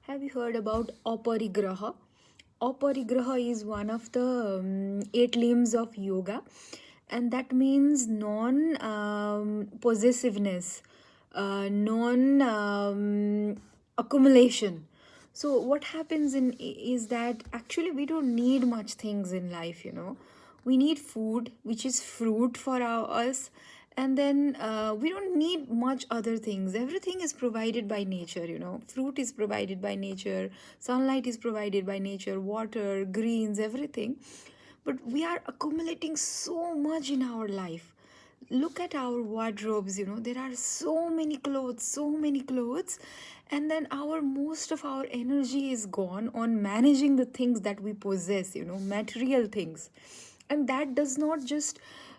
Have you heard about Aparigraha? Aparigraha is one of the eight limbs of yoga, and that means non possessiveness, non accumulation. So what happens in is that actually we don't need much things in life. We need food, which is fruit for us, and then we don't need much other things. Everything is provided by nature. Fruit is provided by nature, sunlight is provided by nature, water, greens, everything. But we are accumulating so much in our life. Look at our wardrobes. There are so many clothes, and then our most of our energy is gone on managing the things that we possess, material things. And that does not just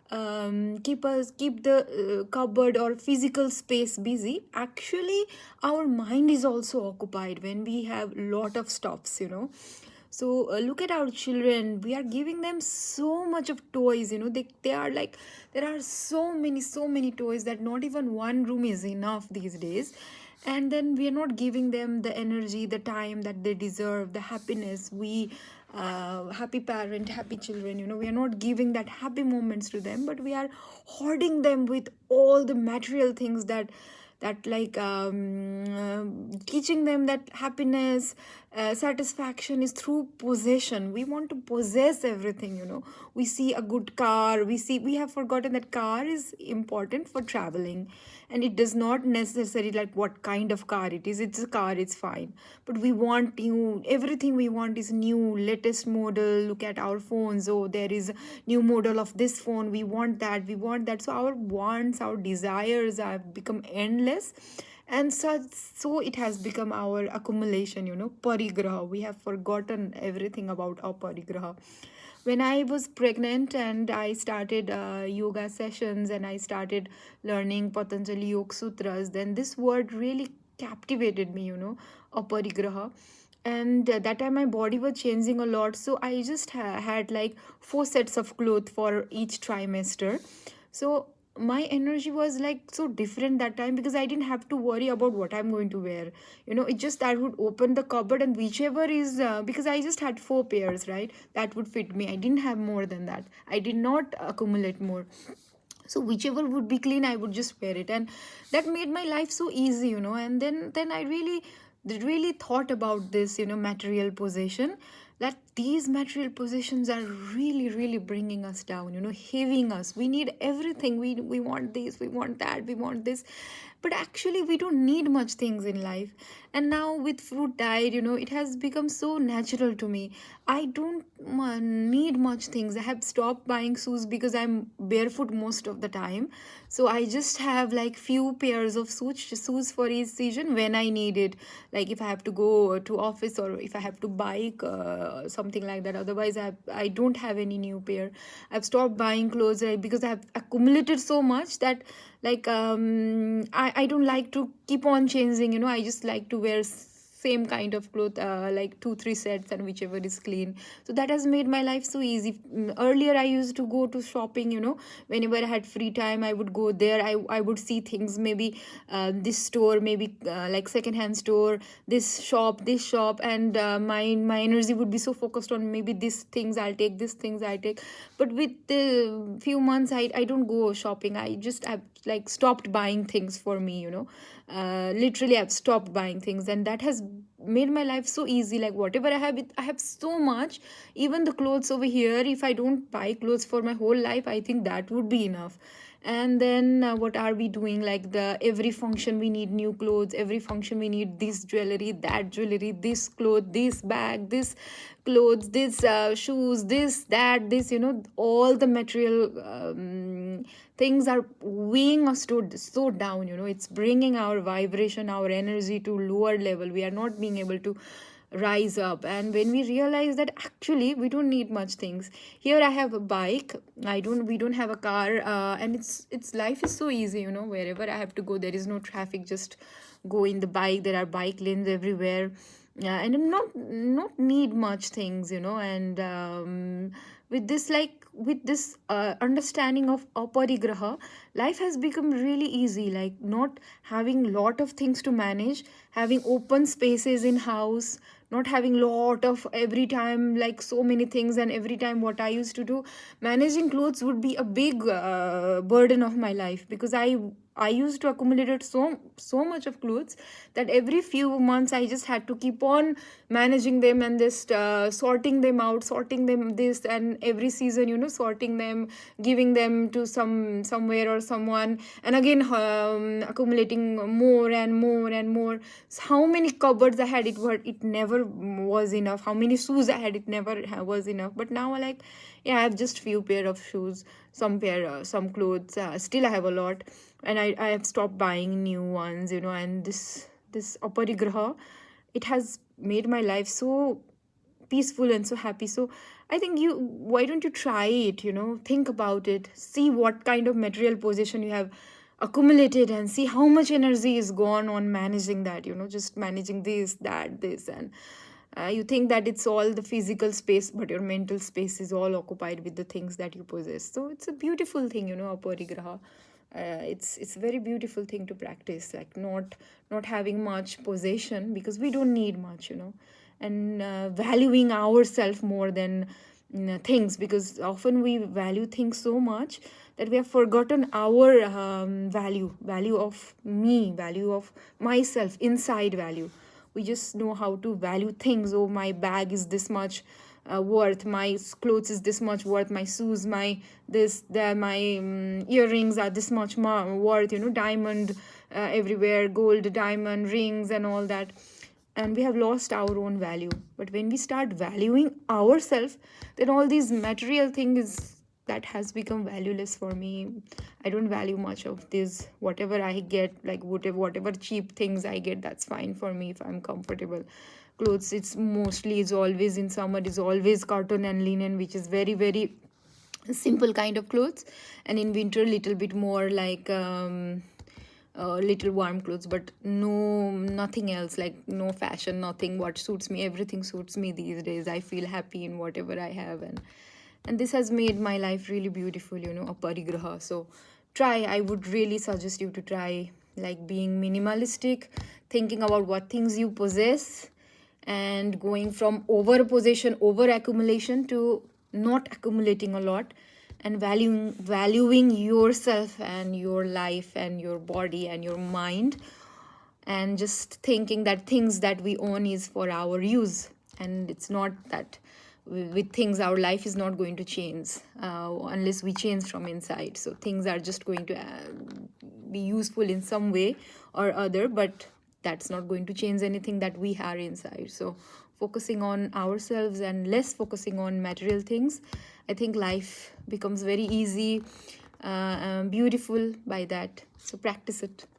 keep the cupboard or physical space busy. Actually, our mind is also occupied when we have lot of stuffs. So look at our children. We are giving them so much of toys. They are like, there are so many toys that not even one room is enough these days. And then we are not giving them the energy, the time that they deserve, the happiness. We happy parent, happy children. We are not giving that happy moments to them, but we are hoarding them with all the material things that like teaching them that happiness, satisfaction is through possession. We want to possess everything. We see a good car, we have forgotten that car is important for traveling, and it does not necessarily like what kind of car it is. It's a car, it's fine, but we want new, everything we want is new, latest model. Look at our phones. Oh, there is a new model of this phone, we want that, we want that. So our wants, our desires have become endless, and so it has become our accumulation. Parigraha, we have forgotten everything about our parigraha. When I was pregnant and I started yoga sessions and I started learning Patanjali Yoga Sutras, then this word really captivated me, Aparigraha. And that time my body was changing a lot, so I just had like 4 sets of clothes for each trimester. So my energy was like so different that time, because I didn't have to worry about what I'm going to wear. It just, I would open the cupboard and whichever is because I just had 4 pairs, right? That would fit me. I didn't have more than that. I did not accumulate more. So whichever would be clean, I would just wear it, and that made my life so easy. And then I really thought about this, material possession, that these material possessions are really bringing us down, heaving us. We need everything. We want this, we want that, we want this, but actually we don't need much things in life. And now with fruit diet, it has become so natural to me. I don't need much things. I have stopped buying shoes because I'm barefoot most of the time. So I just have like few pairs of shoes for each season when I need it. Like if I have to go to office or if I have to bike, something like that. Otherwise, I don't have any new pair. I've stopped buying clothes because I have accumulated so much that like I don't like to keep on changing. I just like to wear same kind of cloth, like 2-3 sets, and whichever is clean. So that has made my life so easy. Earlier I used to go to shopping. Whenever I had free time, I would go there. I would see things, maybe this store, maybe like second hand store, this shop, and my energy would be so focused on maybe these things I'll take, these things I take. But with the few months, I don't go shopping. I've like stopped buying things for me. Literally I've stopped buying things, and that has made my life so easy. Like whatever I have so much. Even the clothes over here, if I don't buy clothes for my whole life, I think that would be enough. And then what are we doing? Like the every function we need new clothes, every function we need this jewelry, that jewelry, this cloth, this bag, this clothes, this shoes, this, that, this. All the material things are weighing us so down. It's bringing our vibration, our energy to lower level. We are not being able to rise up. And when we realize that actually we don't need much things. Here I have a bike. We don't have a car, and it's life is so easy. Wherever I have to go, there is no traffic. Just go in the bike. There are bike lanes everywhere. And not need much things. And with this understanding of aparigraha, life has become really easy, like not having lot of things to manage, having open spaces in house, not having lot of every time like so many things. And every time what I used to do, managing clothes would be a big burden of my life, because I used to accumulate so much of clothes that every few months I just had to keep on managing them, and just sorting them out, sorting them this, and every season, sorting them, giving them to somewhere or someone, and again accumulating more and more and more. So how many cupboards I had, it never was enough. How many shoes I had, it never was enough. But now, like, yeah, I have just few pair of shoes, some clothes. Still I have a lot, and I have stopped buying new ones, and this aparigraha, it has made my life so peaceful and so happy. So I think, why don't you try it? Think about it, see what kind of material possession you have accumulated, and see how much energy is gone on managing that, just managing this, that, this. And you think that it's all the physical space, but your mental space is all occupied with the things that you possess. So it's a beautiful thing, aparigraha. It's a very beautiful thing to practice, like not having much possession, because we don't need much, and valuing ourselves more than things, because often we value things so much that we have forgotten our value of me, value of myself, inside value. We just know how to value things. Oh, my bag is this much worth, my clothes is this much worth, my shoes, my this that, my earrings are this much worth, diamond everywhere, gold diamond rings and all that. And we have lost our own value. But when we start valuing ourselves, then all these material things, that has become valueless for me. I don't value much of this. Whatever I get, like whatever cheap things I get, that's fine for me if I'm comfortable. Clothes, it's always in summer, is always cotton and linen, which is very, very simple kind of clothes. And in winter, little bit more like little warm clothes, but nothing else, like no fashion, nothing what suits me. Everything suits me these days. I feel happy in whatever I have, and this has made my life really beautiful, a parigraha. So I would really suggest you to try, like, being minimalistic, thinking about what things you possess, and going from over possession, over accumulation, to not accumulating a lot, and valuing yourself and your life and your body and your mind, and just thinking that things that we own is for our use. And it's not that with things our life is not going to change unless we change from inside. So things are just going to be useful in some way or other, but that's not going to change anything that we are inside. So focusing on ourselves and less focusing on material things, I think life becomes very easy, beautiful by that. So practice it.